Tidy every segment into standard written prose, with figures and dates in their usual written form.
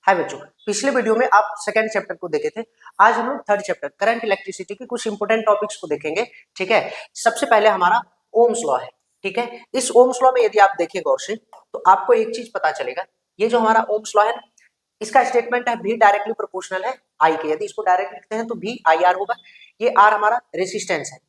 हाय बच्चों, पिछले वीडियो में आप सेकंड चैप्टर को देखे थे। आज हम लोग थर्ड चैप्टर करंट इलेक्ट्रिसिटी के कुछ इंपोर्टेंट टॉपिक्स को देखेंगे। ठीक है, सबसे पहले हमारा ओम्स लॉ है। ठीक है, इस ओम्स लॉ में यदि आप देखें गौर से तो आपको एक चीज पता चलेगा। ये जो हमारा ओम्स लॉ है ना, इसका स्टेटमेंट है V डायरेक्टली प्रोपोर्शनल है I के। यदि इसको डायरेक्ट लिखते हैं तो V IR होगा। ये R हमारा रेसिस्टेंस है।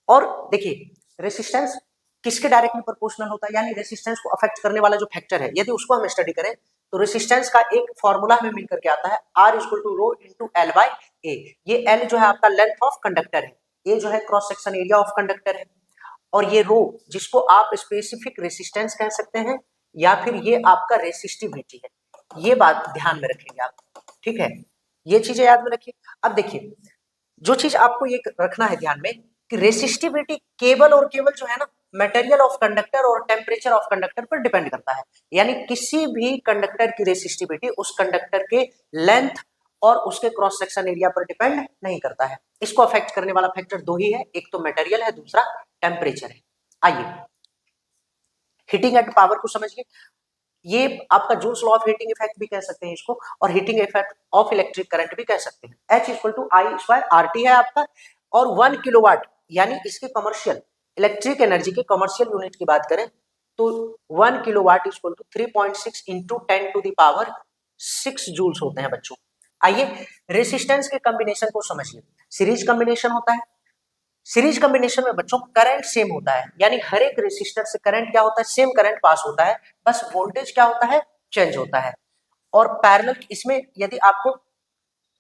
और देखिए, रेसिस्टेंस किसके डायरेक्टली प्रोपोर्शनल होता है, यानी रेसिस्टेंस को अफेक्ट करने वाला जो फैक्टर है, यदि उसको हम स्टडी करें तो रेसिस्टेंस का एक फॉर्मूला हमें मिलकर के आता है R equal to rho into L by A. ये L जो है आपका लेंथ ऑफ कंडक्टर है, A जो है cross section area of conductor है, और ये रो जिसको आप स्पेसिफिक रेसिस्टेंस कह सकते हैं या फिर ये आपका रेसिस्टिविटी है। ये बात ध्यान में रखेंगे आप। ठीक है, ये चीजें याद में रखिए। अब देखिए, जो चीज आपको ये रखना है ध्यान में कि रेसिस्टिविटी केवल और केवल जो है ना मटेरियल ऑफ कंडक्टर और टेम्परेचर ऑफ कंडक्टर पर डिपेंड करता है। यानी किसी भी कंडक्टर की रेसिस्टिविटी उस कंडक्टर के लेंथ और उसके क्रॉस सेक्शन एरिया पर डिपेंड नहीं करता है। इसको अफेक्ट करने वाला फैक्टर दो ही है, एक तो मटेरियल है, दूसरा टेम्परेचर है। आइए हीटिंग एट पावर को समझिए। ये आपका Joule's law of heating effect भी कह सकते हैं इसको, और heating effect of electric current भी कह सकते हैं। H equal to I square RT है आपका, और 1 किलोवाट यानी इसके कमर्शियल इलेक्ट्रिक एनर्जी के कमर्शियल यूनिट की बात करें तो 1 kilowatt equal to 3.6 into 10 to the power 6 joules होते हैं बच्चों। आइए रेसिस्टेंस के कॉम्बिनेशन को समझिए। सीरीज कॉम्बिनेशन होता है। सीरीज कॉम्बिनेशन में बच्चों करंट सेम होता है, यानी हर एक रेसिस्टर से करंट क्या होता है, सेम करंट पास होता है, बस वोल्टेज क्या होता है, चेंज होता है। और पैरेलल इसमें यदि आपको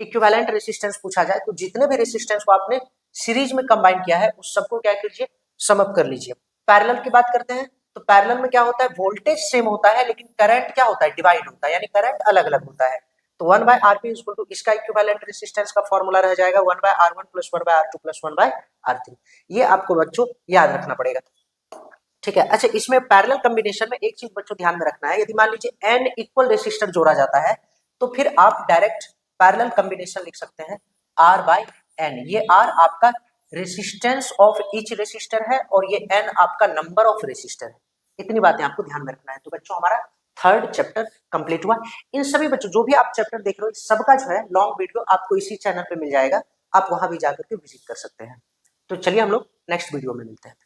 इक्विवेलेंट रेसिस्टेंस पूछा जाए तो जितने भी रेसिस्टेंस को आपने सीरीज में कंबाइन किया है उस सबको क्या कीजिए, सम अप कर लीजिए। पैरेलल की बात करते हैं तो पैरेलल में क्या होता है, वोल्टेज सेम होता है लेकिन करंट क्या होता है, डिवाइड होता है, यानी करंट अलग अलग होता है। तो 1 बाय RP इक्वल टू इसका इक्विवेलेंट रेसिस्टेंस का फॉर्मूला रह जाएगा 1 by R1 plus 1 by R2 plus 1 by R3। ये आपको बच्चों याद रखना पड़ेगा। ठीक है, अच्छा इसमें पैरेलल कॉम्बिनेशन में एक चीज बच्चों ध्यान में रखना है, यदि मान लीजिए n इक्वल रेसिस्टर जोड़ा जाता है तो फिर आप डायरेक्ट पैरेलल कॉम्बिनेशन लिख सकते हैं R बाय n। ये R आपका रेसिस्टेंस ऑफ ईच रेसिस्टर है और ये n आपका नंबर ऑफ रेसिस्टर है। इतनी बातें आपको ध्यान में रखना है। तो बच्चों हमारा थर्ड चैप्टर कंप्लीट हुआ। इन सभी बच्चों जो भी आप चैप्टर देख रहे हो सबका जो है लॉन्ग वीडियो आपको इसी चैनल पे मिल जाएगा, आप वहां भी जाकर के विजिट कर सकते हैं। तो चलिए हम लोग नेक्स्ट वीडियो में मिलते हैं।